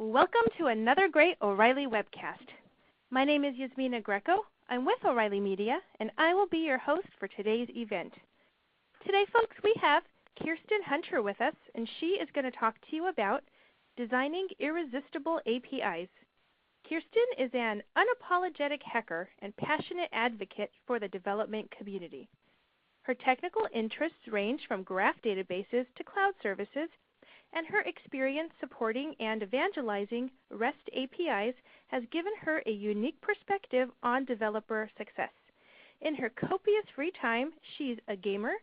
Welcome to another great O'Reilly webcast. My name is Yasmina Greco. I'm with O'Reilly Media, and I will be your host for today's event. Today, folks, we have Kirsten Hunter with us, and she is going to talk to you about designing irresistible APIs. Kirsten is an unapologetic hacker and passionate advocate for the development community. Her technical interests range from graph databases to cloud services, and her experience supporting and evangelizing REST APIs has given her a unique perspective on developer success. In her copious free time, she's a gamer,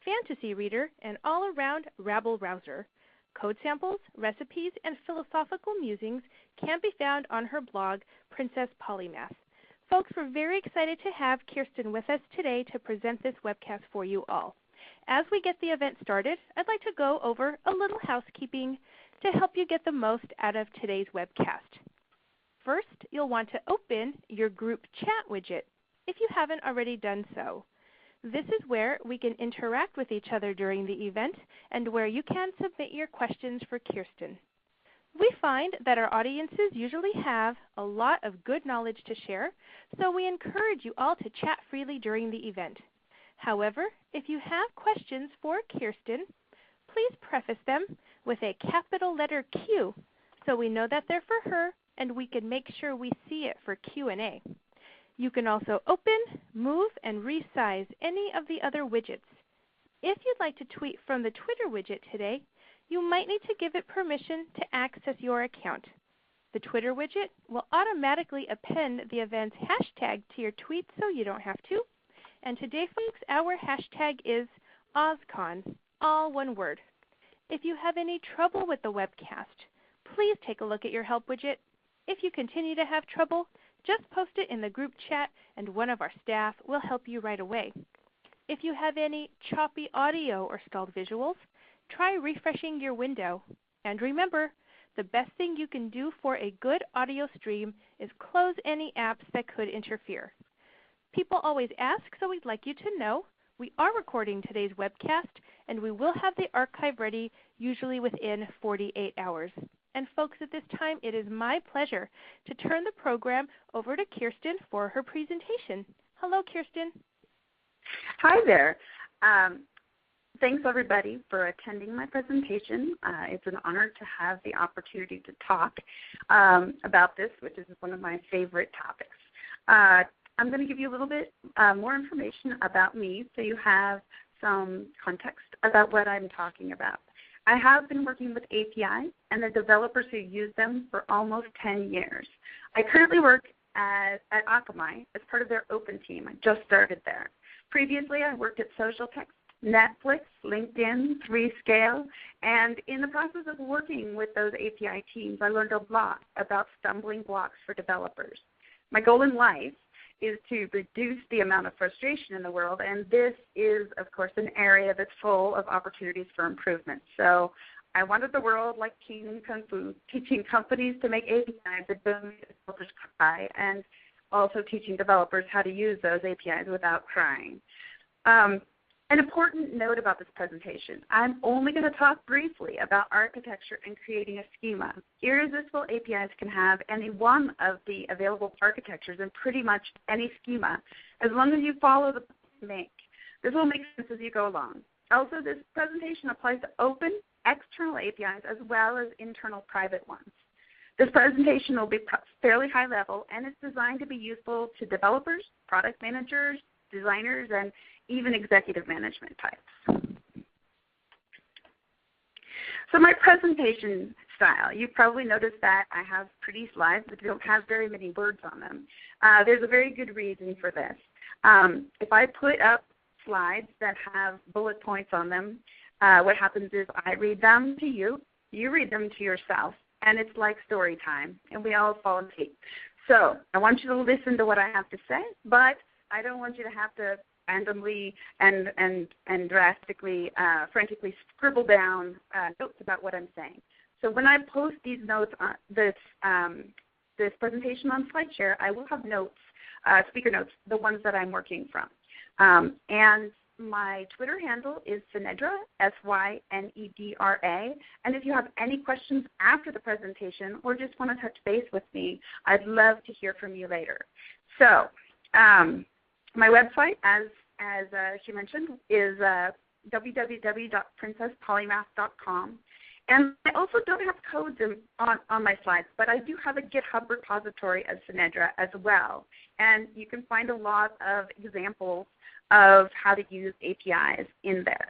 fantasy reader, and all-around rabble-rouser. Code samples, recipes, and philosophical musings can be found on her blog, Princess Polymath. Folks, we're very excited to have Kirsten with us today to present this webcast for you all. As we get the event started, I'd like to go over a little housekeeping to help you get the most out of today's webcast. First, you'll want to open your group chat widget if you haven't already done so. This is where we can interact with each other during the event and where you can submit your questions for Kirsten. We find that our audiences usually have a lot of good knowledge to share, so we encourage you all to chat freely during the event. However, if you have questions for Kirsten, please preface them with a capital letter Q so we know that they're for her and we can make sure we see it for Q&A. You can also open, move, and resize any of the other widgets. If you'd like to tweet from the Twitter widget today, you might need to give it permission to access your account. The Twitter widget will automatically append the event's hashtag to your tweet so you don't have to. And today, folks, our hashtag is OzCon, all one word. If you have any trouble with the webcast, please take a look at your help widget. If you continue to have trouble, just post it in the group chat and one of our staff will help you right away. If you have any choppy audio or stalled visuals, try refreshing your window. And remember, the best thing you can do for a good audio stream is close any apps that could interfere. People always ask, so we'd like you to know we are recording today's webcast, and we will have the archive ready usually within 48 hours. And folks, at this time, it is my pleasure to turn the program over to Kirsten for her presentation. Hello, Kirsten. Hi there. Thanks, everybody, for attending my presentation. It's an honor to have the opportunity to talk about this, which is one of my favorite topics. I'm going to give you a little bit more information about me so you have some context about what I'm talking about. I have been working with APIs and the developers who use them for almost 10 years. I currently work at Akamai as part of their open team. I just started there. Previously, I worked at Social Text, Netflix, LinkedIn, 3Scale, and in the process of working with those API teams, I learned a lot about stumbling blocks for developers. My goal in life is to reduce the amount of frustration in the world, and this is, of course, an area that's full of opportunities for improvement. So I wanted the world like King and Kung Fu, teaching companies to make APIs that don't make developers cry, and also teaching developers how to use those APIs without crying. An important note about this presentation, I'm only going to talk briefly about architecture and creating a schema. Irresistible APIs can have any one of the available architectures and pretty much any schema as long as you follow the make. This will make sense as you go along. Also, this presentation applies to open, external APIs as well as internal private ones. This presentation will be fairly high level, and it's designed to be useful to developers, product managers, designers, and even executive management types. So my presentation style, you probably noticed that I have pretty slides that don't have very many words on them. There's a very good reason for this. If I put up slides that have bullet points on them, what happens is I read them to you, you read them to yourself, and it's like story time, and we all fall asleep. So I want you to listen to what I have to say, but I don't want you to have to randomly and drastically, frantically scribble down notes about what I'm saying. So when I post these notes on this presentation on SlideShare, I will have notes, speaker notes, the ones that I'm working from. And my Twitter handle is Synedra, Synedra. And if you have any questions after the presentation or just want to touch base with me, I'd love to hear from you later. So my website, as she mentioned, is www.princesspolymath.com. And I also don't have codes on my slides, but I do have a GitHub repository of Synedra as well. And you can find a lot of examples of how to use APIs in there.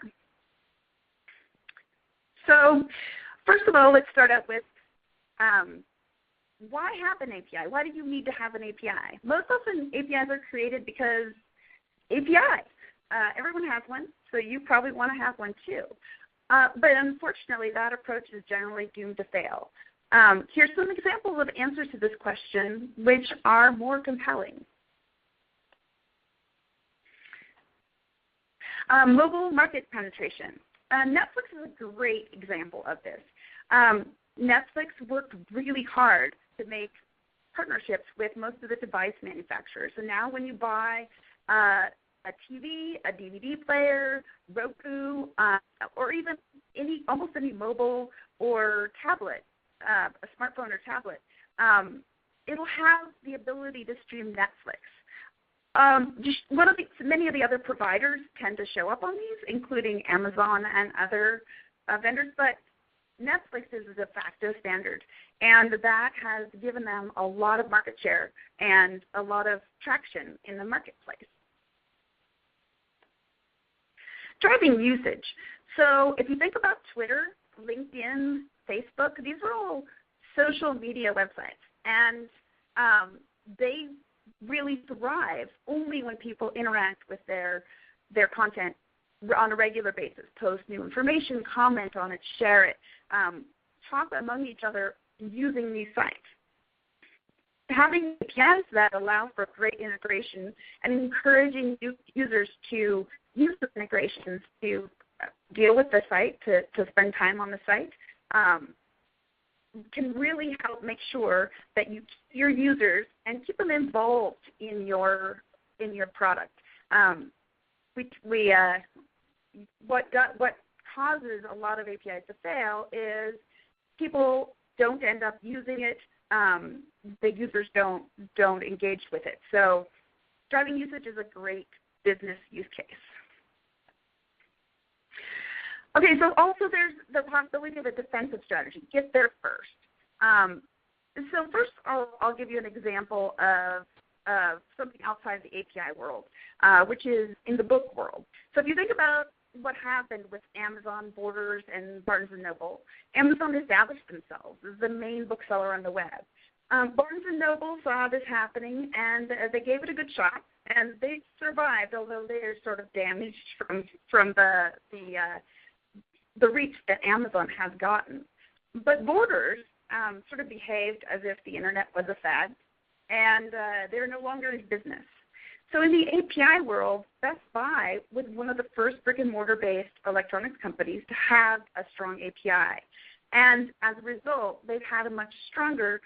So first of all, let's start out with why have an API? Why do you need to have an API? Most often APIs are created because APIs. Everyone has one, so you probably want to have one too. But unfortunately, that approach is generally doomed to fail. Here's some examples of answers to this question which are more compelling. Mobile market penetration. Netflix is a great example of this. Netflix worked really hard to make partnerships with most of the device manufacturers. So now when you buy a TV, a DVD player, Roku, or even almost any mobile or tablet, a smartphone or tablet, it'll have the ability to stream Netflix. Many of the other providers tend to show up on these, including Amazon and other vendors, but Netflix is a de facto standard, and that has given them a lot of market share and a lot of traction in the marketplace. Driving usage. So if you think about Twitter, LinkedIn, Facebook, these are all social media websites, and they really thrive only when people interact with their content on a regular basis, post new information, comment on it, share it, talk among each other using these sites. Having APIs that allow for great integration and encouraging users to use the integrations to deal with the site, to spend time on the site, can really help make sure that you keep your users and keep them involved in your product. What causes a lot of APIs to fail is people don't end up using it. The users don't engage with it. So driving usage is a great business use case. Okay, so also there's the possibility of a defensive strategy. Get there first. So first I'll give you an example of something outside the API world, which is in the book world. So if you think about what happened with Amazon, Borders, and Barnes & Noble, Amazon established themselves as the main bookseller on the web. Barnes & Noble saw this happening, and they gave it a good shot, and they survived, although they are sort of damaged from the reach that Amazon has gotten. But Borders sort of behaved as if the internet was a fad, and they're no longer in business. So in the API world, Best Buy was one of the first brick-and-mortar-based electronics companies to have a strong API. And as a result, they've had a much stronger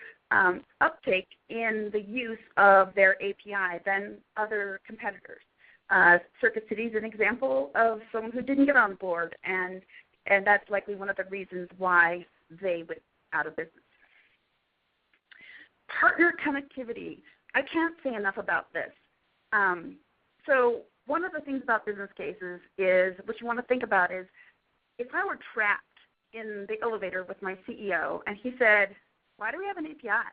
uptake in the use of their API than other competitors. Circuit City is an example of someone who didn't get on board, and that's likely one of the reasons why they went out of business. Partner connectivity. I can't say enough about this. So one of the things about business cases is, what you want to think about is, if I were trapped in the elevator with my CEO and he said, why do we have an API?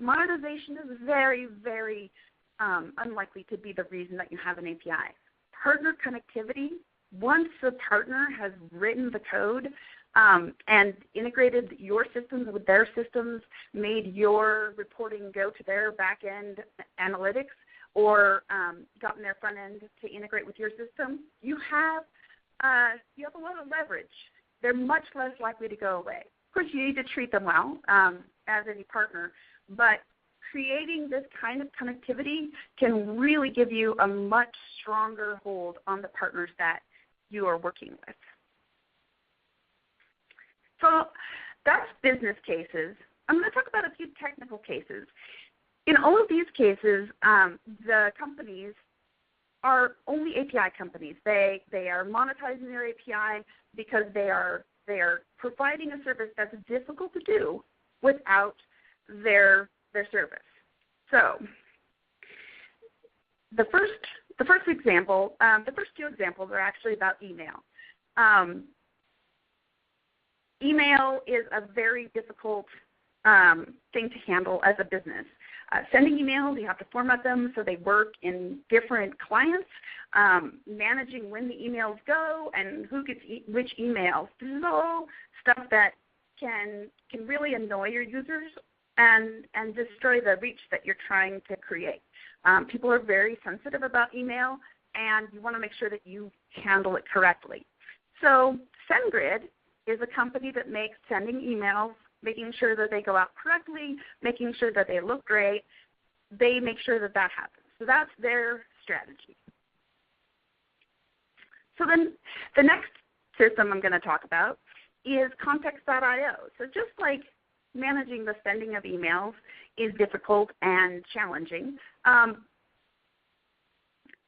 Monetization is very, very unlikely to be the reason that you have an API. Partner connectivity, once the partner has written the code and integrated your systems with their systems, made your reporting go to their back-end analytics, or gotten their front end to integrate with your system, you have a lot of leverage. They're much less likely to go away. Of course, you need to treat them well, as any partner, but creating this kind of connectivity can really give you a much stronger hold on the partners that you are working with. So that's business cases. I'm going to talk about a few technical cases. In all of these cases, the companies are only API companies. They are monetizing their API because they are providing a service that's difficult to do without their service. So the first example, the first two examples are actually about email. Email is a very difficult thing to handle as a business. Sending emails, you have to format them so they work in different clients. Managing when the emails go and who gets which emails. This is all stuff that can really annoy your users and destroy the reach that you're trying to create. People are very sensitive about email, and you want to make sure that you handle it correctly. So SendGrid is a company that makes sending emails, making sure that they go out correctly, making sure that they look great. They make sure that that happens. So that's their strategy. So then the next system I'm going to talk about is context.io. So just like managing the sending of emails is difficult and challenging,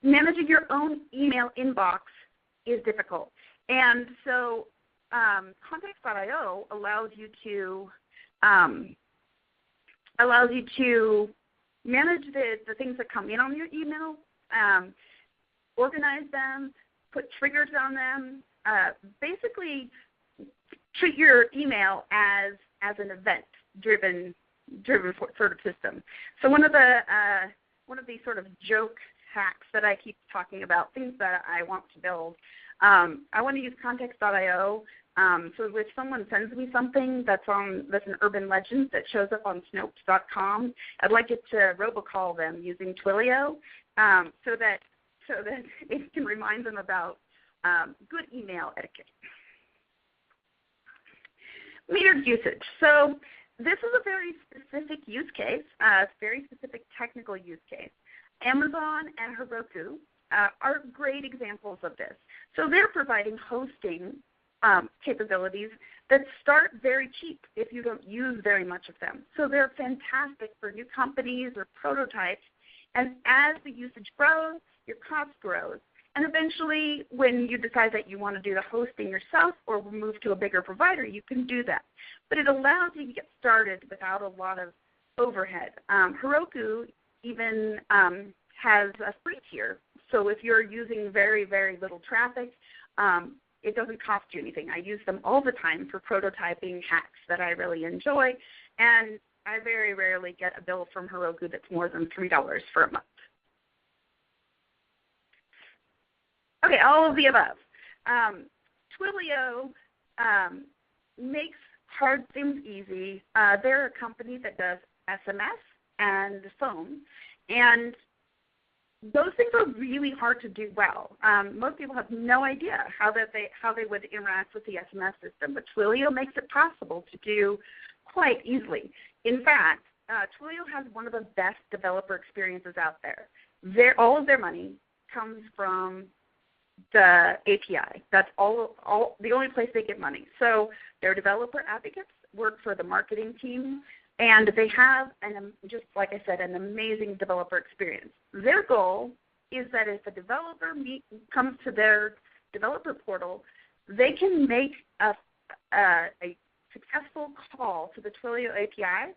managing your own email inbox is difficult. And so context.io allows you to manage the things that come in on your email, organize them, put triggers on them, basically treat your email as an event-driven sort of system. So one of these sort of joke hacks that I keep talking about, things that I want to build, I want to use context.io. So if someone sends me something that's an urban legend that shows up on Snopes.com, I'd like it to robocall them using Twilio, so that it can remind them about good email etiquette. Metered usage. So this is a very specific use case, a very specific technical use case. Amazon and Heroku are great examples of this. So they're providing hosting capabilities that start very cheap if you don't use very much of them. So they're fantastic for new companies or prototypes. And as the usage grows, your cost grows. And eventually, when you decide that you want to do the hosting yourself or move to a bigger provider, you can do that. But it allows you to get started without a lot of overhead. Heroku even has a free tier. So if you're using very, very little traffic, it doesn't cost you anything. I use them all the time for prototyping hacks that I really enjoy, and I very rarely get a bill from Heroku that's more than $3 for a month. Okay, all of the above. Twilio makes hard things easy. They're a company that does SMS and phone, and those things are really hard to do well. Most people have no idea how they would interact with the SMS system, but Twilio makes it possible to do quite easily. In fact, Twilio has one of the best developer experiences out there. All of their money comes from the API. That's all the only place they get money. So their developer advocates work for the marketing team, and they have, just like I said, an amazing developer experience. Their goal is that if a developer comes to their developer portal, they can make a successful call to the Twilio API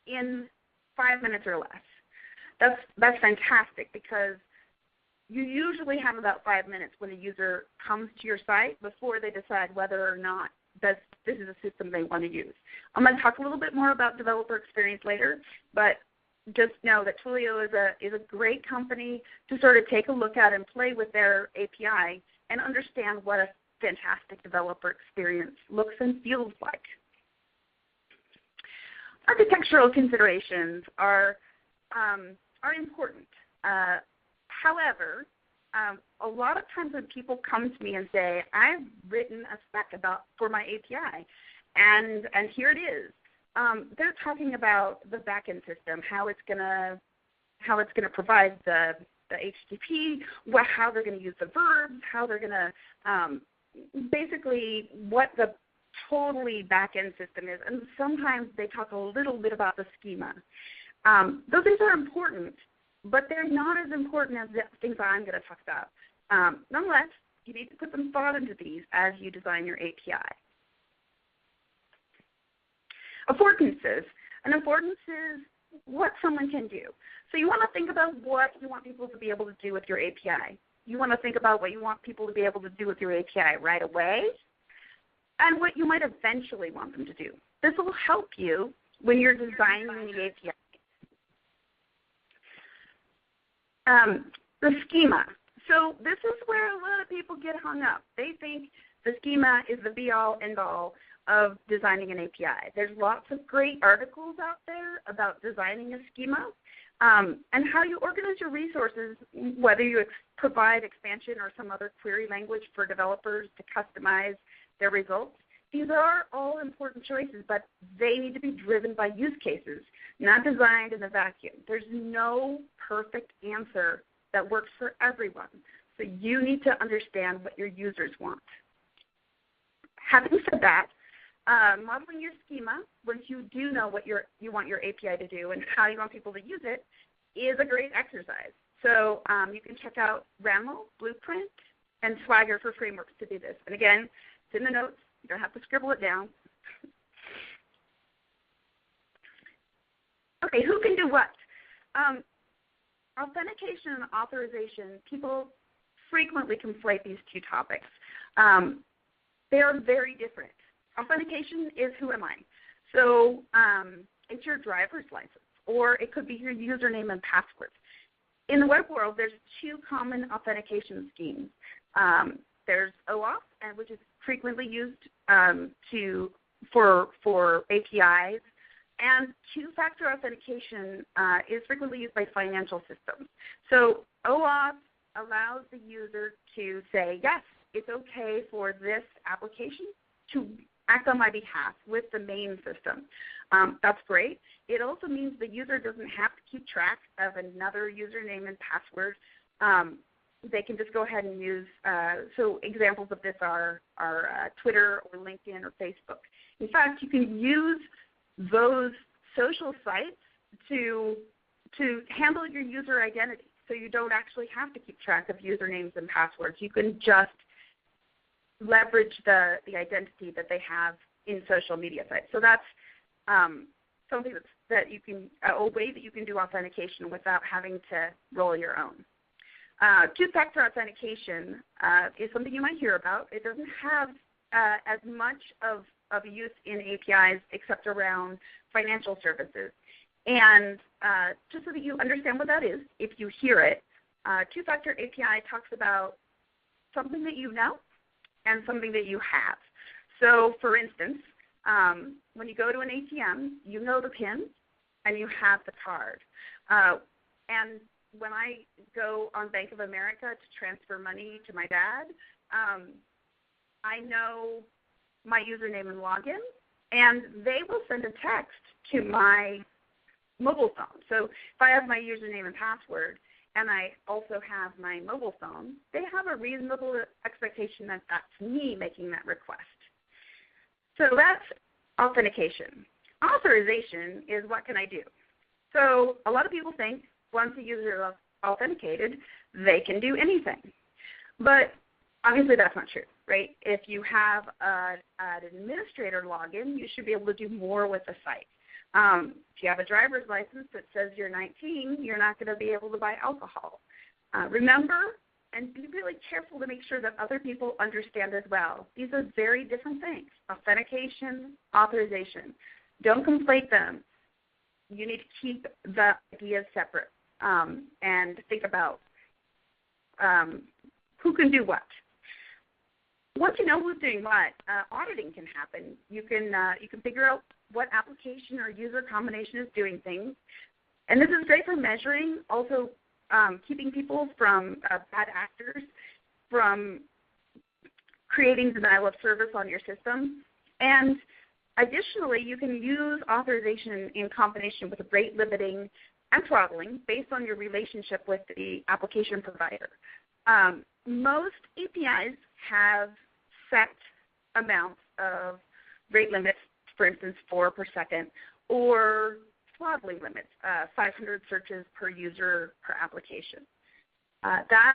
in 5 minutes or less. That's fantastic, because you usually have about 5 minutes when a user comes to your site before they decide whether or not this is a system they want to use. I'm going to talk a little bit more about developer experience later, but just know that Twilio is a great company to sort of take a look at and play with their API and understand what a fantastic developer experience looks and feels like. Architectural considerations are important. However, a lot of times when people come to me and say, I've written a spec for my API, and here it is, they're talking about the backend system, how it's going to provide the HTTP, how they're going to use the verbs, how they're going to basically what the totally backend system is. And sometimes they talk a little bit about the schema. Those things are important, but they're not as important as the things I'm going to talk about. Nonetheless, you need to put some thought into these as you design your API. Affordances. An affordance is what someone can do. So you want to think about what you want people to be able to do with your API. You want to think about what you want people to be able to do with your API right away and what you might eventually want them to do. This will help you when you're designing the API. The schema. So this is where a lot of people get hung up. They think the schema is the be-all, end-all of designing an API. There's lots of great articles out there about designing a schema and how you organize your resources, whether you provide expansion or some other query language for developers to customize their results. These are all important choices, but they need to be driven by use cases, not designed in a vacuum. There's no perfect answer that works for everyone. So you need to understand what your users want. Having said that, modeling your schema, once you do know what you want your API to do and how you want people to use it, is a great exercise. So you can check out RAML, Blueprint, and Swagger for frameworks to do this. And again, it's in the notes. You don't have to scribble it down. Okay, who can do what? Authentication and authorization, people frequently conflate these two topics. They are very different. Authentication is who am I? So it's your driver's license, or it could be your username and password. In the web world, there's two common authentication schemes. There's OAuth, which is frequently used for APIs, and two-factor authentication is frequently used by financial systems. So OAuth allows the user to say, yes, it's okay for this application to act on my behalf with the main system. That's great. It also means the user doesn't have to keep track of another username and password. They can just go ahead and use, so examples of this are Twitter or LinkedIn or Facebook. In fact, you can use those social sites to handle your user identity, so you don't actually have to keep track of usernames and passwords. You can just leverage the identity that they have in social media sites. So that's something that you can, a way that you can do authentication without having to roll your own. Two-factor authentication is something you might hear about. It doesn't have as much of a use in APIs except around financial services. And just so that you understand what that is, if you hear it, two-factor API talks about something that you know and something that you have. So, for instance, when you go to an ATM, you know the PIN and you have the card. And when I go on Bank of America to transfer money to my dad, I know my username and login, and they will send a text to my mobile phone. So if I have my username and password and I also have my mobile phone, they have a reasonable expectation that that's me making that request. So that's authentication. Authorization is what can I do? So a lot of people think once a user is authenticated, they can do anything. But obviously that's not true, right? If you have an administrator login, you should be able to do more with the site. If you have a driver's license that says you're 19, you're not going to be able to buy alcohol. Remember, and be really careful to make sure that other people understand as well. These are very different things. Authentication, authorization. Don't conflate them. You need to keep the ideas separate and think about who can do what. Once you know who's doing what, auditing can happen. You can figure out what application or user combination is doing things. And this is great for measuring, also keeping people from bad actors from creating denial of service on your system. And additionally, you can use authorization in combination with rate limiting and throttling based on your relationship with the application provider. Most APIs have set amounts of rate limits, for instance, 4 per second, or throttling limits, 500 searches per user per application. That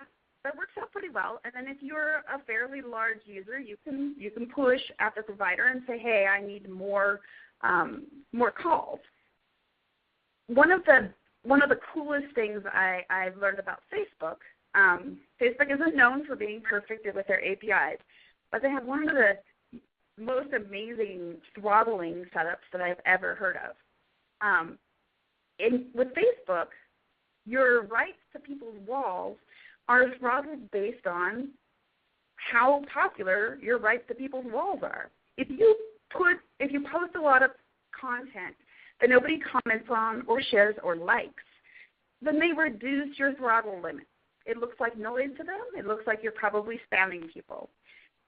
works out pretty well. And then if you're a fairly large user, you can push at the provider and say, hey, I need more calls. One of the coolest things I've learned about Facebook, Facebook isn't known for being perfect with their APIs, but they have one of the most amazing throttling setups that I've ever heard of. With Facebook, your rights to people's walls are throttled based on how popular your rights to people's walls are. If you post a lot of content that nobody comments on or shares or likes, then they reduce your throttle limit. It looks like noise to them. It looks like you're probably spamming people.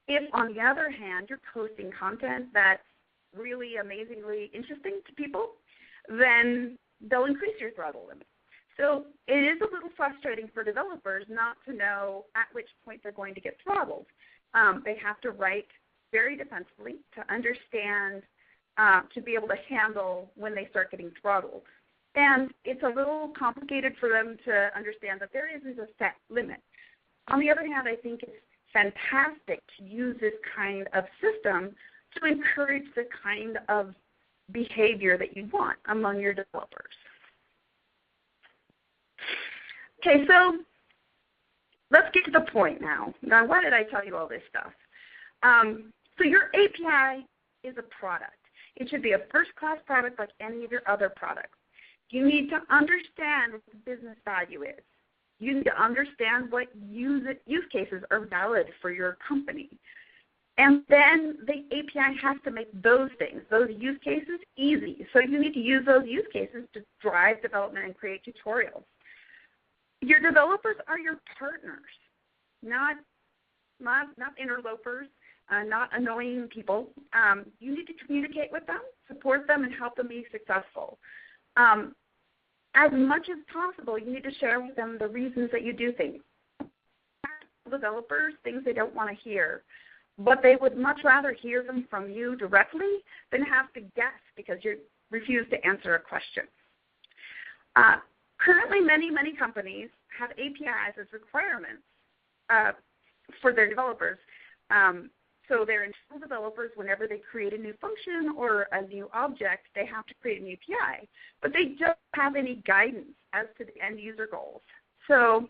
If, on the other hand, you're posting content that's really amazingly interesting to people, then they'll increase your throttle limit. So it is a little frustrating for developers not to know at which point they're going to get throttled. They have to write very defensively to understand, to be able to handle when they start getting throttled. And it's a little complicated for them to understand that there isn't a set limit. On the other hand, I think it's fantastic to use this kind of system to encourage the kind of behavior that you want among your developers. Okay, so let's get to the point now. Now, why did I tell you all this stuff? So your API is a product. It should be a first-class product like any of your other products. You need to understand what the business value is. You need to understand what use cases are valid for your company. And then the API has to make those things, those use cases, easy. So you need to use those use cases to drive development and create tutorials. Your developers are your partners, not interlopers, not annoying people. You need to communicate with them, support them, and help them be successful. As much as possible, you need to share with them the reasons that you do things. Developers, things they don't want to hear, but they would much rather hear them from you directly than have to guess because you refuse to answer a question. Currently, many companies have APIs as requirements for their developers. So their internal developers, whenever they create a new function or a new object, they have to create an API. But they don't have any guidance as to the end user goals. So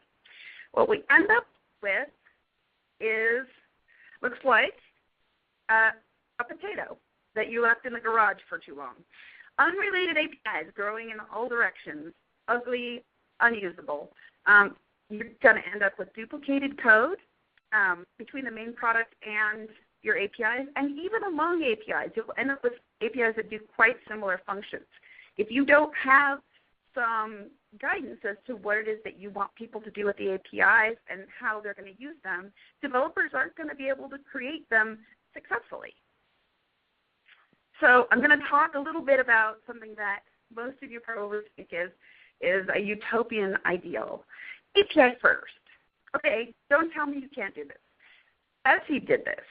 what we end up with looks like a potato that you left in the garage for too long. Unrelated APIs growing in all directions, ugly, unusable. You're going to end up with duplicated code between the main product and your APIs, and even among APIs, you'll end up with APIs that do quite similar functions. If you don't have some guidance as to what it is that you want people to do with the APIs and how they're going to use them, developers aren't going to be able to create them successfully. So I'm going to talk a little bit about something that most of you probably think is a utopian ideal. API first. Okay, don't tell me you can't do this. Etsy did this.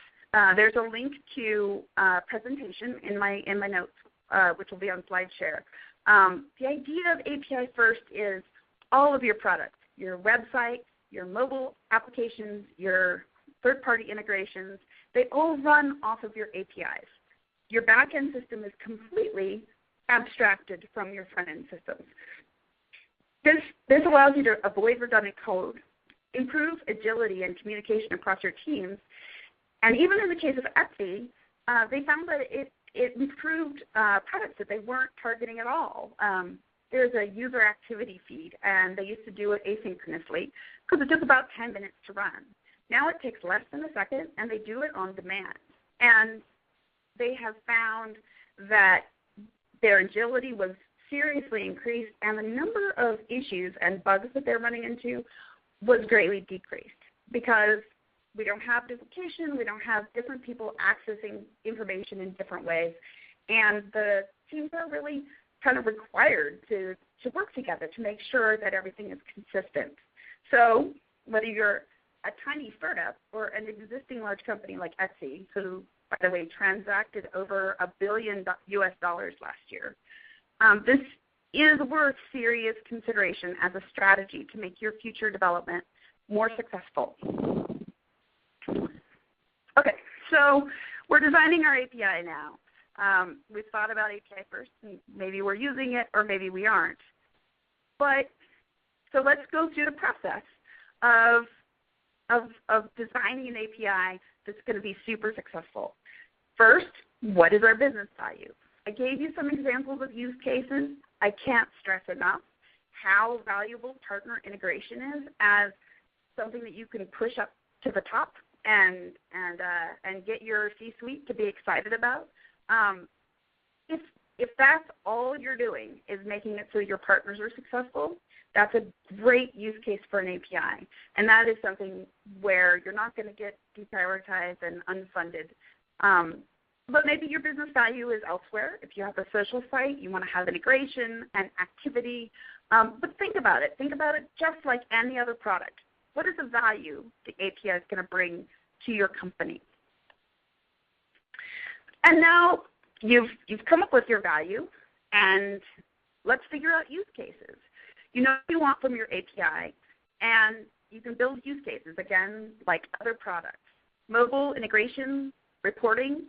There's a link to a presentation in my notes, which will be on SLIDESHARE. The idea of API first is all of your products, your website, your mobile applications, your third-party integrations, they all run off of your APIs. Your back-end system is completely abstracted from your front-end systems. This allows you to avoid redundant code, improve agility and communication across your teams, and even in the case of Etsy, they found that it improved products that they weren't targeting at all. There's a user activity feed, and they used to do it asynchronously because it took about 10 minutes to run. Now it takes less than a second, and they do it on demand. And they have found that their agility was seriously increased, and the number of issues and bugs that they're running into was greatly decreased because we don't have duplication, we don't have different people accessing information in different ways, and the teams are really kind of required to work together to make sure that everything is consistent. So whether you're a tiny startup or an existing large company like Etsy, who, by the way, transacted over $1 billion US last year, this is worth serious consideration as a strategy to make your future development more successful. Okay, so we're designing our API now. We've thought about API first, and maybe we're using it or maybe we aren't. But so let's go through the process of designing an API that's going to be super successful. First, what is our business value? I gave you some examples of use cases. I can't stress enough how valuable partner integration is as something that you can push up to the top and get your C-suite to be excited about. If that's all you're doing is making it so your partners are successful, that's a great use case for an API. And that is something where you're not going to get deprioritized and unfunded. But maybe your business value is elsewhere. If you have a social site, you want to have integration and activity. But think about it. Think about it just like any other product. What is the value the API is going to bring to your company? And now you've come up with your value, and let's figure out use cases. You know what you want from your API, and you can build use cases, again, like other products. Mobile, integration, reporting.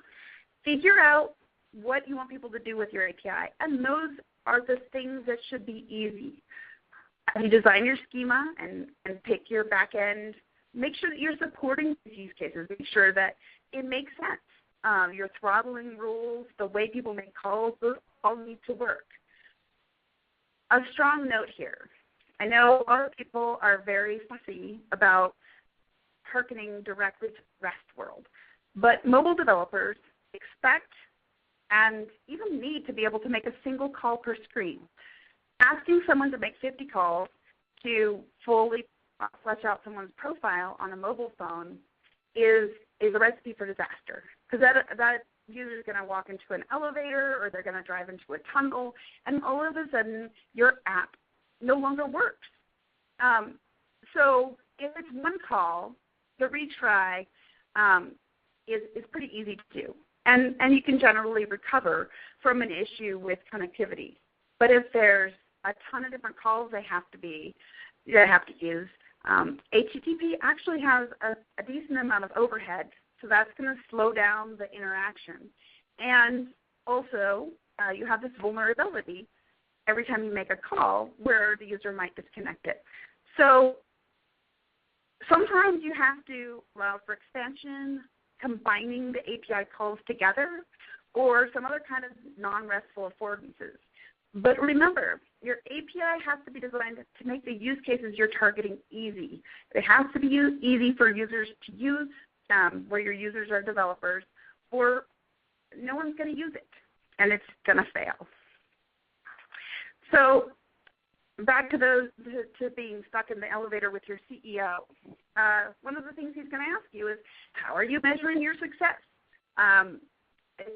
Figure out what you want people to do with your API, and those are the things that should be easy. As you design your schema and pick your back end, make sure that you're supporting these use cases. Make sure that it makes sense. Your throttling rules, the way people make calls, those all need to work. A strong note here. I know a lot of people are very fussy about hearkening directly to the REST world, but mobile developers expect and even need to be able to make a single call per screen. Asking someone to make 50 calls to fully flesh out someone's profile on a mobile phone is a recipe for disaster, because that user is going to walk into an elevator or they're going to drive into a tunnel, and all of a sudden your app no longer works. So if it's one call, the retry is pretty easy to do, and you can generally recover from an issue with connectivity. But if there's a ton of different calls they have to use, HTTP actually has a decent amount of overhead, so that's going to slow down the interaction. And also, you have this vulnerability every time you make a call where the user might disconnect it. So sometimes you have to allow for expansion, combining the API calls together, or some other kind of non-RESTful affordances. But remember, your API has to be designed to make the use cases you're targeting easy. It has to be easy for users to use, where your users are developers, or no one's going to use it, and it's going to fail. So back to being stuck in the elevator with your CEO. One of the things he's going to ask you is, how are you measuring your success?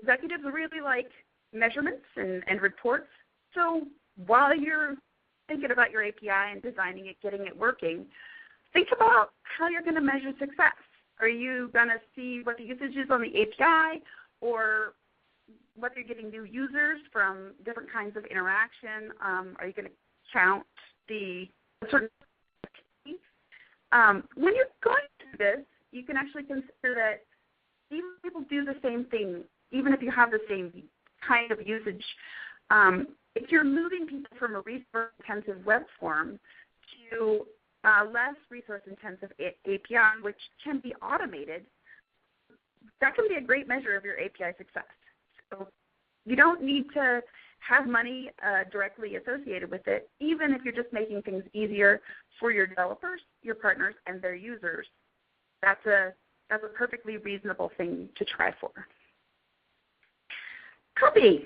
Executives really like measurements and reports. So while you're thinking about your API and designing it, getting it working, think about how you're going to measure success. Are you going to see what the usage is on the API, or whether you're getting new users from different kinds of interaction? Are you going to count the certain when you're going through this, you can actually consider that even people do the same thing, even if you have the same kind of usage. If you're moving people from a resource-intensive web form to less resource-intensive API, which can be automated, that can be a great measure of your API success. So you don't need to have money directly associated with it, even if you're just making things easier for your developers, your partners, and their users. That's a perfectly reasonable thing to try for. Copy.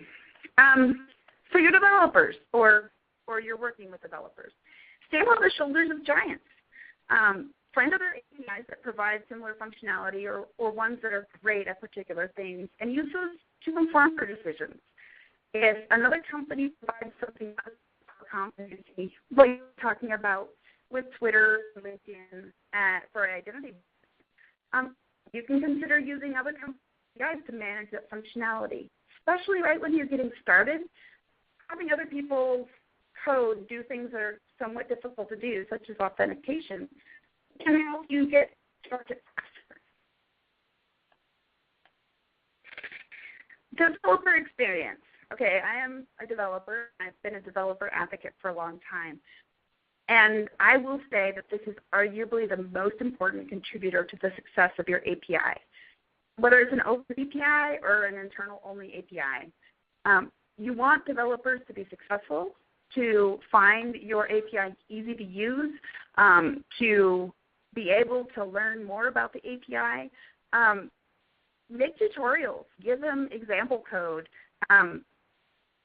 For your developers, or you're working with developers, stand on the shoulders of giants. Find other APIs that provide similar functionality or ones that are great at particular things, and use those to inform your decisions. If another company provides something for competency, like you're talking about with Twitter and LinkedIn for identity, you can consider using other APIs to manage that functionality, especially right when you're getting started. Having other people code do things that are somewhat difficult to do, such as authentication, can help you get started faster. Developer experience. Okay, I am a developer. I've been a developer advocate for a long time. And I will say that this is arguably the most important contributor to the success of your API. Whether it's an open API or an internal-only API, you want developers to be successful, to find your API easy to use, to be able to learn more about the API. Make tutorials. Give them example code.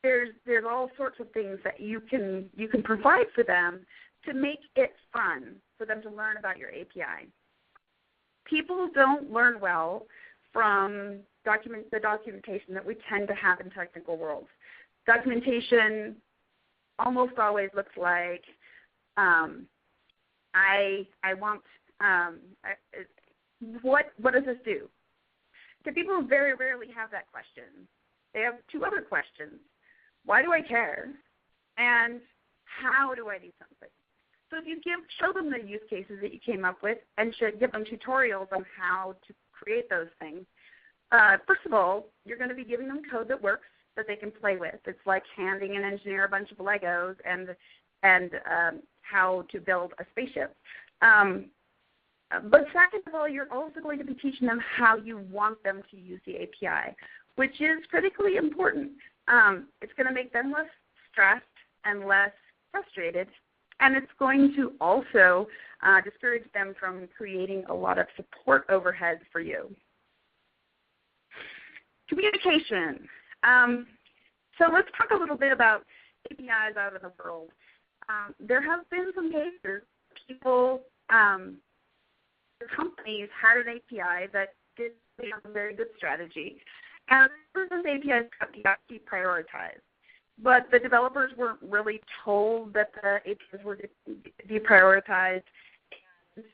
There's all sorts of things that you can provide for them to make it fun for them to learn about your API. People don't learn well from the documentation that we tend to have in technical worlds. Documentation almost always looks like, what does this do? So people very rarely have that question. They have two other questions. Why do I care? And how do I do something? So if you show them the use cases that you came up with and should give them tutorials on how to create those things, first of all, you're going to be giving them code that works, that they can play with. It's like handing an engineer a bunch of Legos and how to build a spaceship. But second of all, you're also going to be teaching them how you want them to use the API, which is critically important. It's going to make them less stressed and less frustrated, and it's going to also discourage them from creating a lot of support overhead for you. Communication. So let's talk a little bit about APIs out in the world. There have been some cases people, companies had an API that did have a very good strategy, and those APIs got deprioritized. But the developers weren't really told that the APIs were deprioritized. And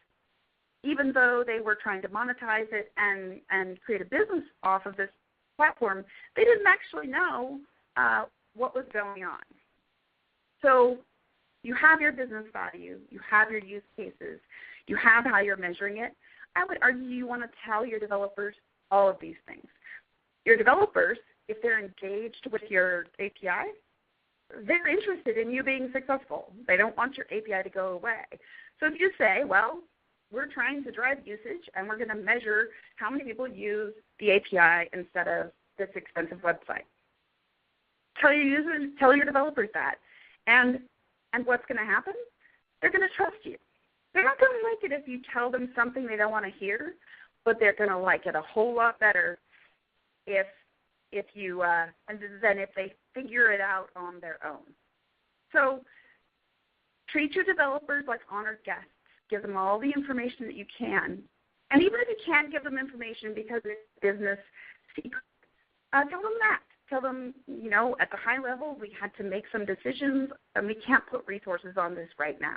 even though they were trying to monetize it and create a business off of this platform, they didn't actually know what was going on. So you have your business value, you have your use cases, you have how you're measuring it. I would argue you want to tell your developers all of these things. Your developers, if they're engaged with your API, they're interested in you being successful. They don't want your API to go away. So if you say, well, we're trying to drive usage and we're going to measure how many people use the API instead of this expensive website. Tell your users, tell your developers that. And what's going to happen? They're going to trust you. They're not going to like it if you tell them something they don't want to hear, but they're going to like it a whole lot better if you than if they figure it out on their own. So treat your developers like honored guests. Give them all the information that you can. And even if you can't give them information because it's business secret, tell them that. Tell them, you know, at the high level, we had to make some decisions, and we can't put resources on this right now.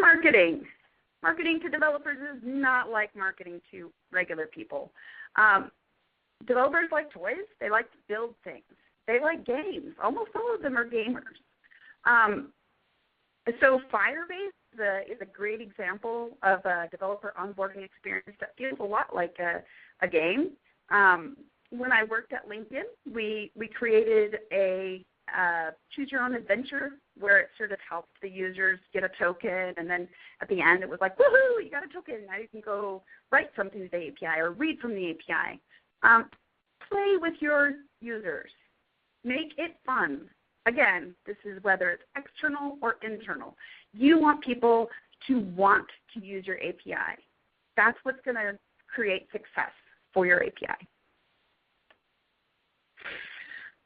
Marketing. Marketing to developers is not like marketing to regular people. Developers like toys. They like to build things. They like games. Almost all of them are gamers. So Firebase is a great example of a developer onboarding experience that feels a lot like a game. When I worked at LinkedIn, we created a choose your own adventure where it sort of helped the users get a token, and then at the end it was like, woohoo, you got a token. Now you can go write something to the API or read from the API. Play with your users. Make it fun. Again, this is whether it's external or internal. You want people to want to use your API. That's what's going to create success for your API.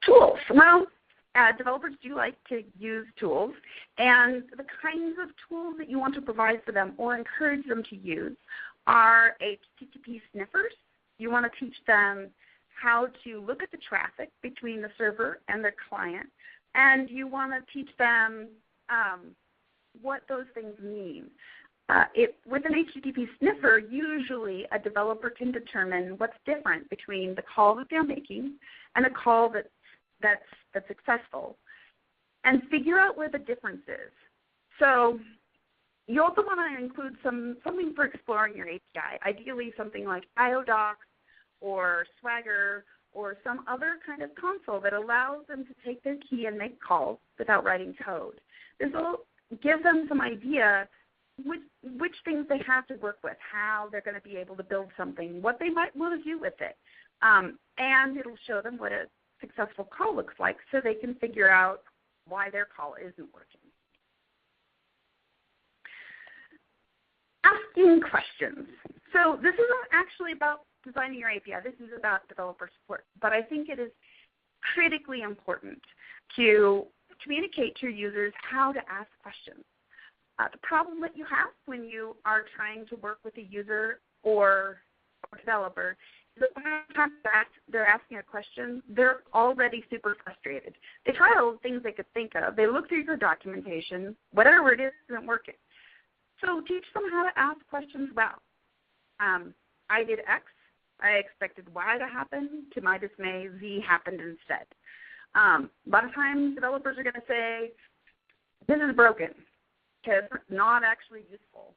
Tools. Well, developers do like to use tools, and the kinds of tools that you want to provide for them or encourage them to use are HTTP sniffers. You want to teach them how to look at the traffic between the server and the client, and you want to teach them what those things mean. With an HTTP sniffer, usually a developer can determine what's different between the call that they're making and a call that that's successful, and figure out where the difference is. So you also want to include something for exploring your API, ideally something like IODocs or Swagger or some other kind of console that allows them to take their key and make calls without writing code. This will give them some idea which things they have to work with, how they're going to be able to build something, what they might want to do with it. And it'll show them what a successful call looks like so they can figure out why their call isn't working. Asking questions. So this isn't actually about designing your API. This is about developer support. But I think it is critically important to communicate to your users how to ask questions. The problem that you have when you are trying to work with a user or a developer is that when they're asking a question, they're already super frustrated. They try all the things they could think of. They look through your documentation. Whatever it is isn't working. So teach them how to ask questions well. I did X. I expected Y to happen. To my dismay, Z happened instead. A lot of times developers are going to say, this is broken, because it's not actually useful.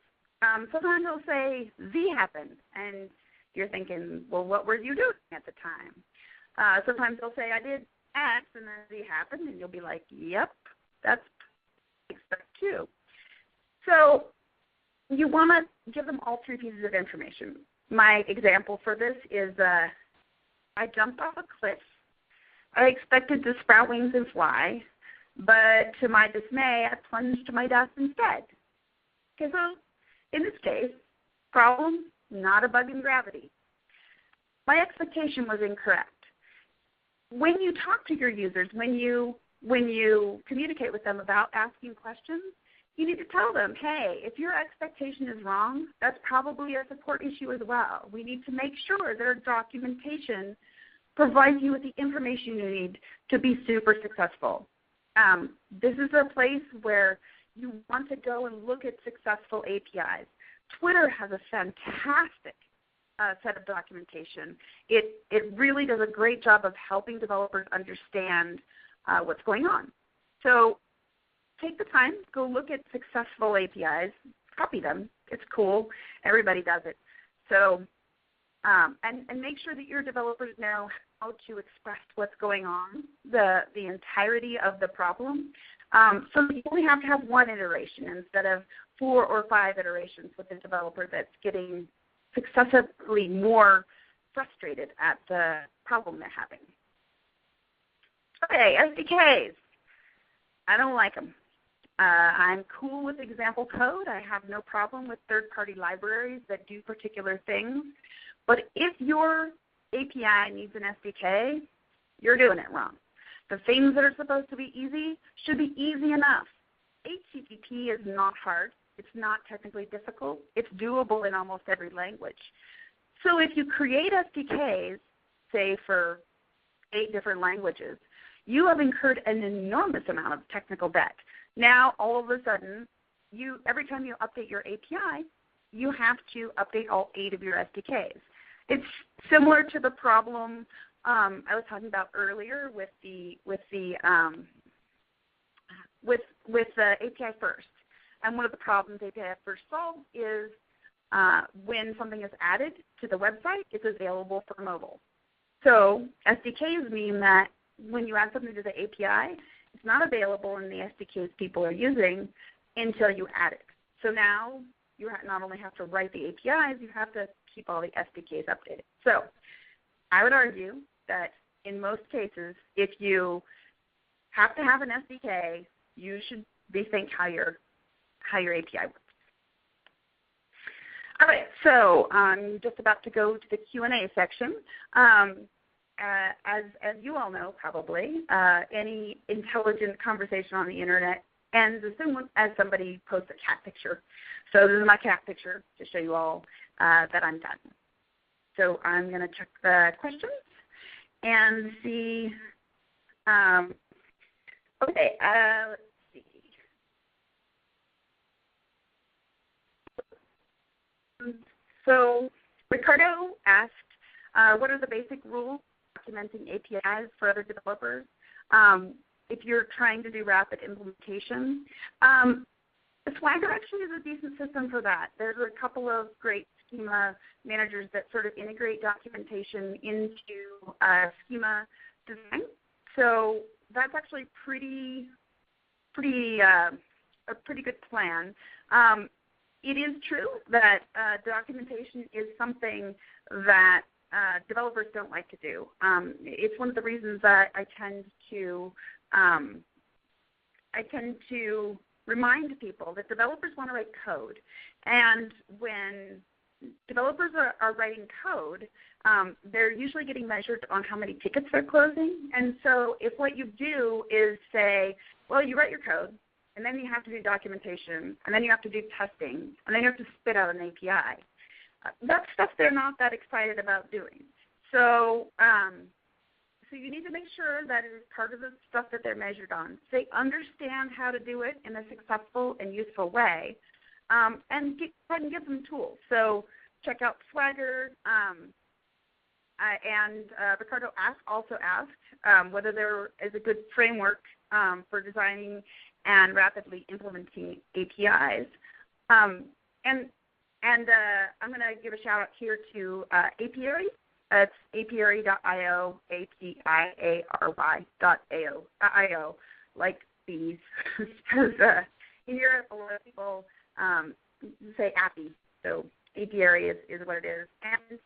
Sometimes they'll say, Z happened, and you're thinking, well, what were you doing at the time? Sometimes they'll say, I did X, and then Z happened, and you'll be like, yep, that's what I expect too. So you want to give them all three pieces of information. My example for this is I jumped off a cliff. I expected to sprout wings and fly, but to my dismay, I plunged to my death instead. Okay, so in this case, problem, not a bug in gravity. My expectation was incorrect. When you talk to your users, when you communicate with them about asking questions, you need to tell them, hey, if your expectation is wrong, that's probably a support issue as well. We need to make sure that our documentation provides you with the information you need to be super successful. This is a place where you want to go and look at successful APIs. Twitter has a fantastic set of documentation. It really does a great job of helping developers understand what's going on. So take the time, go look at successful APIs, copy them. It's cool. Everybody does it. So, and make sure that your developers know how to express what's going on, the entirety of the problem. So you only have to have one iteration instead of 4 or 5 iterations with a developer that's getting successively more frustrated at the problem they're having. Okay, SDKs. I don't like them. I'm cool with example code. I have no problem with third-party libraries that do particular things. But if your API needs an SDK, you're doing it wrong. The things that are supposed to be easy should be easy enough. HTTP is not hard. It's not technically difficult. It's doable in almost every language. So if you create SDKs, say for 8 different languages, you have incurred an enormous amount of technical debt. Now, all of a sudden, every time you update your API, you have to update all 8 of your SDKs. It's similar to the problem I was talking about earlier with the API first. And one of the problems API first solves is when something is added to the website, it's available for mobile. So SDKs mean that when you add something to the API, it's not available in the SDKs people are using until you add it. So now you not only have to write the APIs, you have to keep all the SDKs updated. So I would argue that in most cases, if you have to have an SDK, you should rethink how your API works. All right, so I'm just about to go to the Q&A section. As you all know, probably, any intelligent conversation on the internet ends as soon as somebody posts a cat picture. So this is my cat picture to show you all that I'm done. So I'm going to check the questions and see. Okay, let's see. So Ricardo asked, what are the basic rules documenting APIs for other developers? if you're trying to do rapid implementation. Swagger actually is a decent system for that. There's a couple of great schema managers that sort of integrate documentation into schema design. So that's actually a pretty good plan. It is true that documentation is something that developers don't like to do. It's one of the reasons that I tend to remind people that developers want to write code, and when developers are writing code, they're usually getting measured on how many tickets they're closing. And so if what you do is say, well, you write your code, and then you have to do documentation, and then you have to do testing, and then you have to spit out an API, that's stuff they're not that excited about doing. So so you need to make sure that it is part of the stuff that they're measured on. So they understand how to do it in a successful and useful way, and go ahead and give them tools. So check out Swagger. And Ricardo also asked whether there is a good framework for designing and rapidly implementing APIs. And I'm going to give a shout out here to Apiary. It's apiary.io, apiary.io, like bees. Because in Europe, a lot of people say appy, so Apiary is what it is. And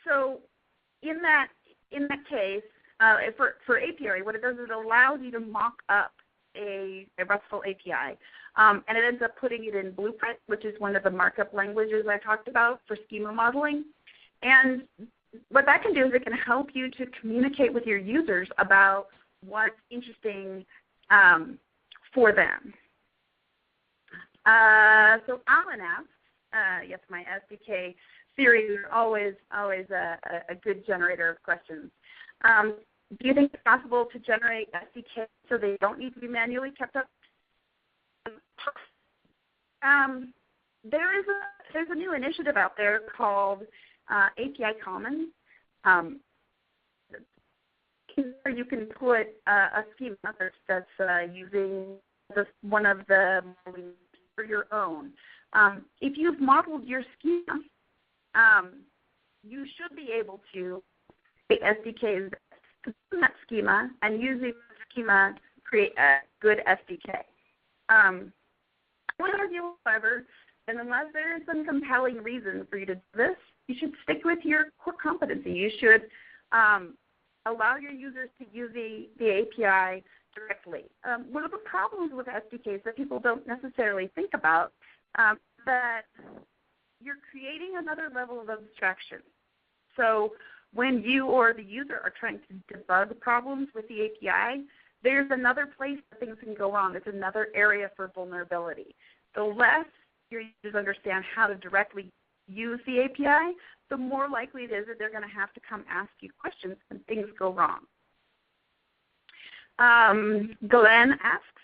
so in that case, for Apiary, what it does is it allows you to mock up a RESTful API. And it ends up putting it in Blueprint, which is one of the markup languages I talked about for schema modeling. And what that can do is it can help you to communicate with your users about what's interesting for them. So Alan asks, yes, my SDK series are always a good generator of questions. Do you think it's possible to generate SDK so they don't need to be manually kept up? There's a new initiative out there called API Commons. Where you can put a schema that's using one of the models for your own. If you've modeled your schema, you should be able to create SDKs in that schema and using the schema to create a good SDK. I would argue, however, that unless there is some compelling reason for you to do this, you should stick with your core competency. You should allow your users to use the API directly. One of the problems with SDKs that people don't necessarily think about that you're creating another level of abstraction. So when you or the user are trying to debug problems with the API, there's another place that things can go wrong. There's another area for vulnerability. The less your users understand how to directly use the API, the more likely it is that they're going to have to come ask you questions when things go wrong. Glenn asks,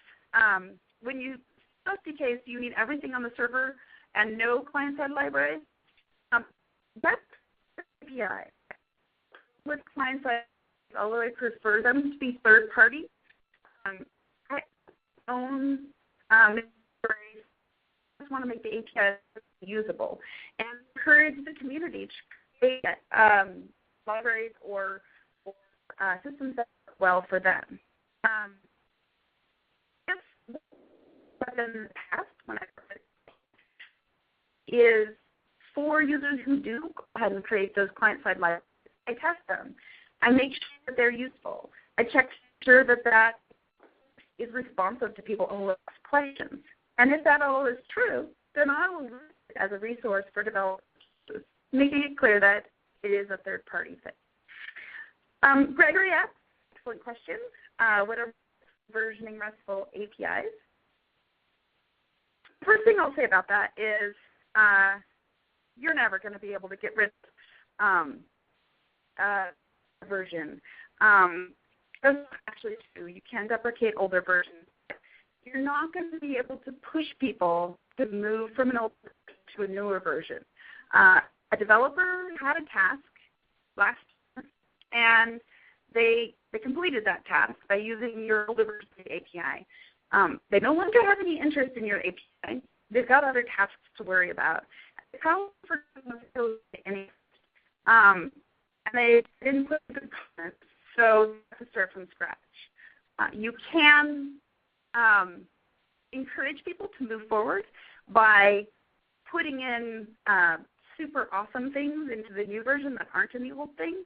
when you use SDKs, do you need everything on the server and no client-side libraries? That's API. With client-side, although I prefer them to be third-party, I own libraries. I just want to make the API usable and encourage the community to create libraries or systems that work well for them. In the past, when I is for users who do go ahead and create those client-side libraries, I test them. I make sure that they're useful. I check to ensure that that is responsive to people who ask questions. And if that all is true, then I will use it as a resource for developers, making it clear that it is a third-party thing. Gregory asked, excellent question. What are versioning RESTful APIs? First thing I'll say about that is you're never going to be able to get rid of version. That's actually true. You can deprecate older versions. You're not going to be able to push people to move from an old to a newer version. A developer had a task last year, and they completed that task by using your older version of the API. They no longer have any interest in your API. They've got other tasks to worry about. They probably any, and they didn't put good comments, so you have to start from scratch. You can encourage people to move forward by putting in super awesome things into the new version that aren't in the old thing.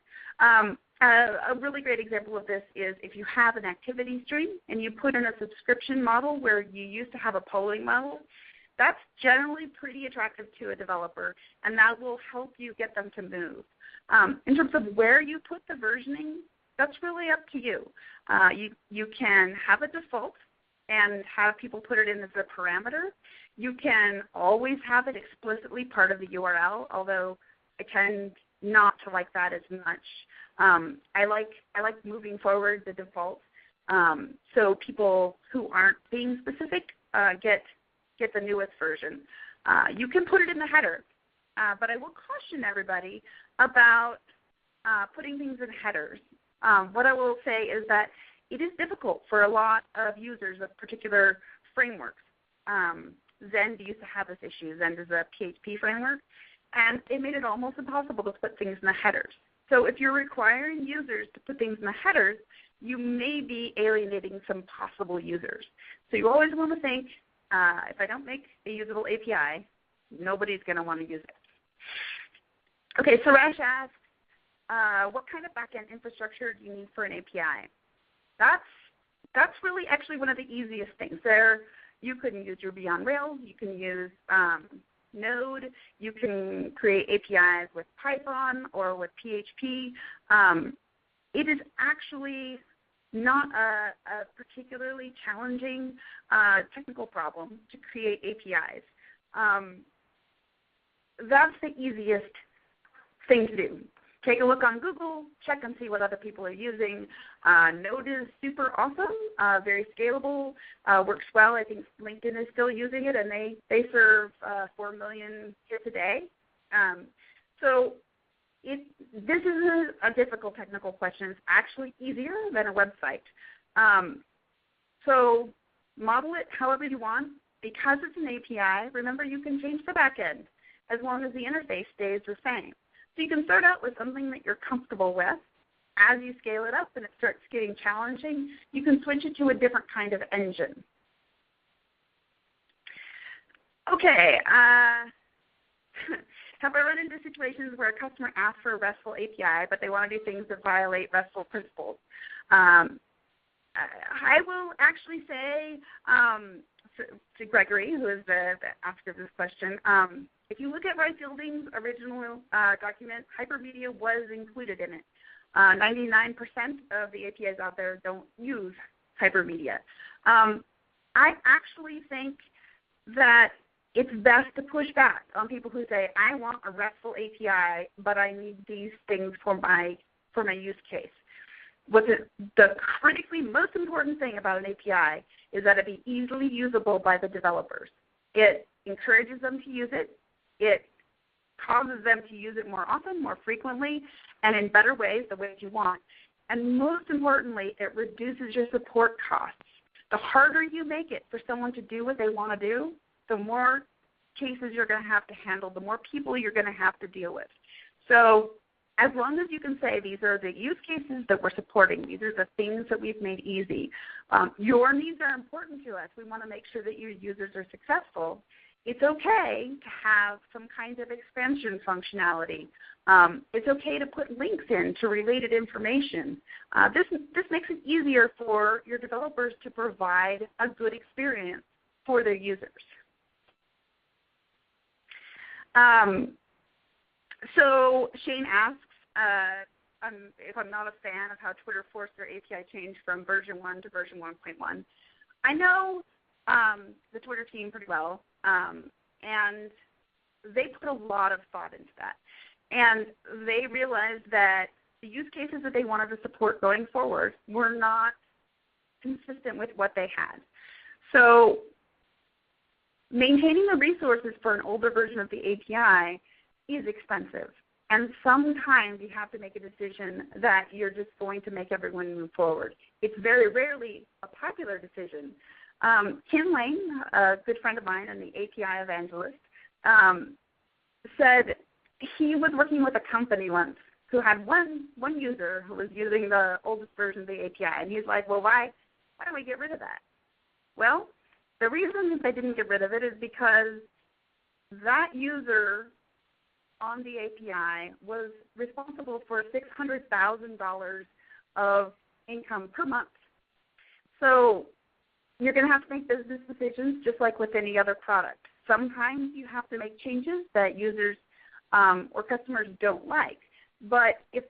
A really great example of this is if you have an activity stream and you put in a subscription model where you used to have a polling model, that's generally pretty attractive to a developer, and that will help you get them to move. In terms of where you put the versioning, that's really up to you. You can have a default and have people put it in as a parameter. You can always have it explicitly part of the URL, although I tend not to like that as much. I like moving forward the default, so people who aren't being specific get the newest version. You can put it in the header, but I will caution everybody about putting things in headers. What I will say is that it is difficult for a lot of users of particular frameworks. Zend used to have this issue. Zend is a PHP framework, and it made it almost impossible to put things in the headers. So if you're requiring users to put things in the headers, you may be alienating some possible users. So you always want to think, if I don't make a usable API, nobody's going to want to use it. Okay, Suresh asked, what kind of back-end infrastructure do you need for an API? That's really actually one of the easiest things. You can use Ruby on Rails. You can use Node. You can create APIs with Python or with PHP. It is actually not a particularly challenging technical problem to create APIs. That's the easiest thing to do. Take a look on Google, check and see what other people are using. Node is super awesome, very scalable, works well. I think LinkedIn is still using it, and they serve 4 million hits a day. So this is a difficult technical question. It's actually easier than a website. So model it however you want. Because it's an API, remember you can change the back end as long as the interface stays the same. So you can start out with something that you're comfortable with. As you scale it up and it starts getting challenging, you can switch it to a different kind of engine. Okay. Have I run into situations where a customer asks for a RESTful API, but they want to do things that violate RESTful principles? I will actually say to Gregory, who is the asker of this question, if you look at Roy Fielding's original document, hypermedia was included in it. 99% of the APIs out there don't use hypermedia. I actually think that it's best to push back on people who say, I want a RESTful API, but I need these things for my use case. The critically most important thing about an API is that it be easily usable by the developers. It encourages them to use it. It causes them to use it more often, more frequently, and in better ways, the ways you want. And most importantly, it reduces your support costs. The harder you make it for someone to do what they want to do, the more cases you're going to have to handle, the more people you're going to have to deal with. So as long as you can say these are the use cases that we're supporting, these are the things that we've made easy, your needs are important to us. We want to make sure that your users are successful. It's okay to have some kind of expansion functionality. It's okay to put links in to related information. This makes it easier for your developers to provide a good experience for their users. So Shane asks if I'm not a fan of how Twitter forced their API change from version 1 to version 1.1. I know the Twitter team pretty well, and they put a lot of thought into that. And they realized that the use cases that they wanted to support going forward were not consistent with what they had. So maintaining the resources for an older version of the API is expensive. And sometimes you have to make a decision that you're just going to make everyone move forward. It's very rarely a popular decision. Ken Lane, a good friend of mine and the API evangelist, said he was working with a company once who had one user who was using the oldest version of the API. And he's like, well, why don't we get rid of that? Well, the reason they didn't get rid of it is because that user on the API was responsible for $600,000 of income per month. So you're going to have to make business decisions just like with any other product. Sometimes you have to make changes that users or customers don't like. But if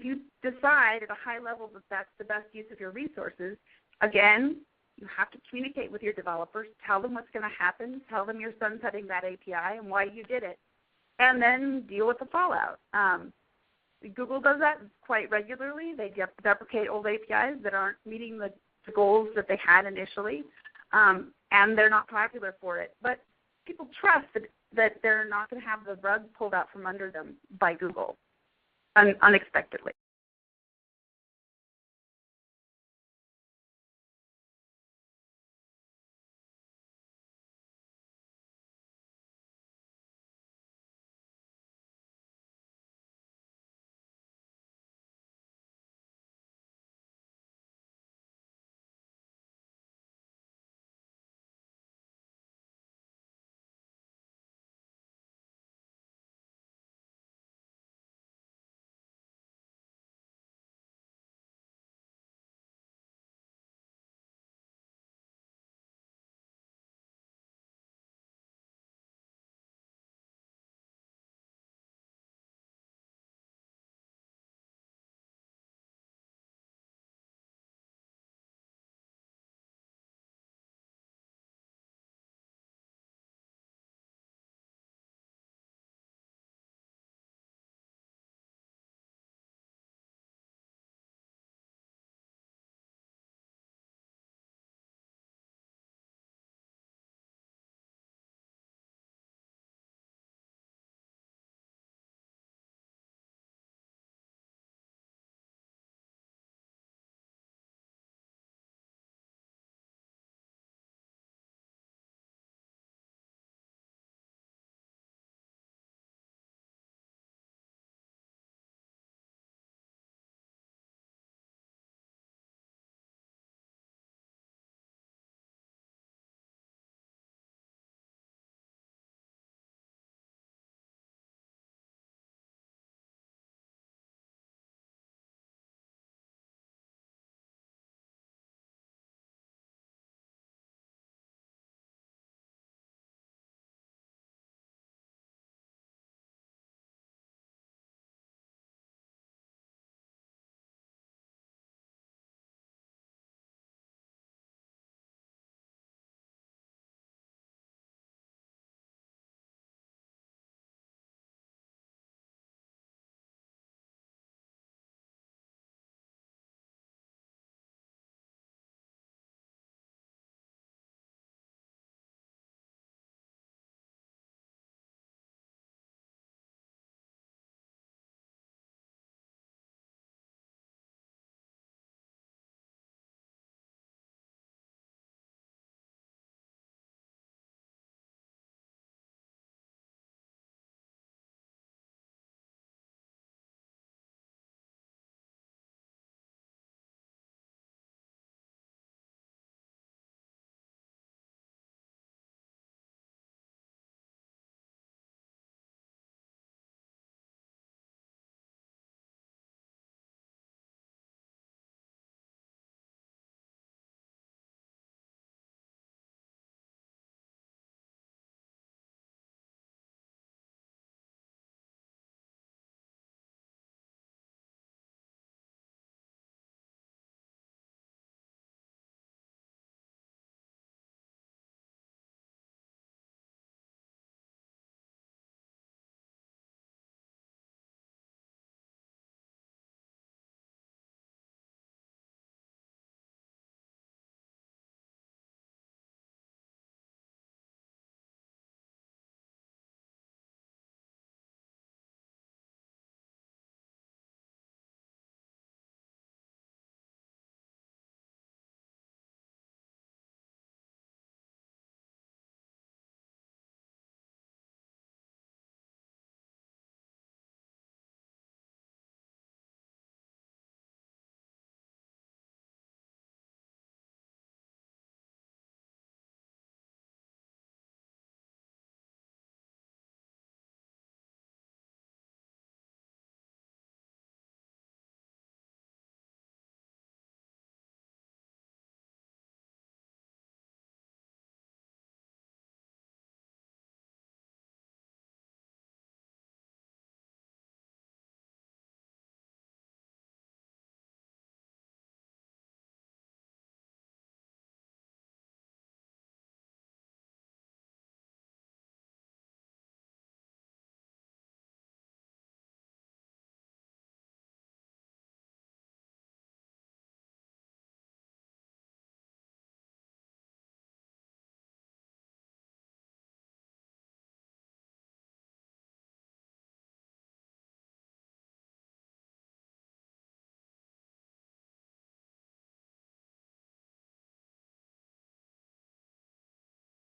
you decide at a high level that that's the best use of your resources, again, you have to communicate with your developers, tell them what's going to happen, tell them you're sunsetting that API and why you did it, and then deal with the fallout. Google does that quite regularly. They deprecate old APIs that aren't meeting the goals that they had initially, and they're not popular for it. But people trust that they're not going to have the rug pulled out from under them by Google unexpectedly.